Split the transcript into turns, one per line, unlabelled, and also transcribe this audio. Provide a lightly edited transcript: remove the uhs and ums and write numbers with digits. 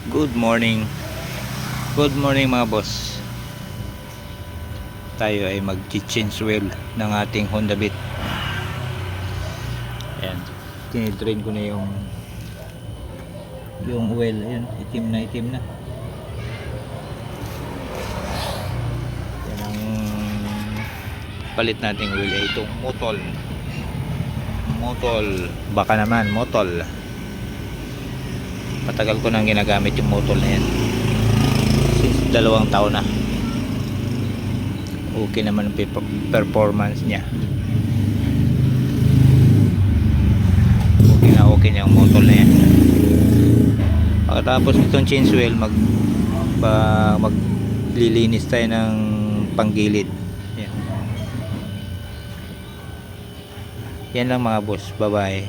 Good morning. Good morning mga boss. Tayo ay mag-change oil ng ating Honda Beat. Ayan. Tinidrain ko na yung oil. Ayan. Itim na. Yan ang palit nating oil ay itong Motol. Baka naman Motol. Matagal ko nang ginagamit yung Motol na yan. Since 2 taon na. Okay naman ang performance niya. Okay na yung Motol na yan. Pagkatapos itong change oil, maglilinis tayo ng panggilid. Yan lang mga boss. Bye bye.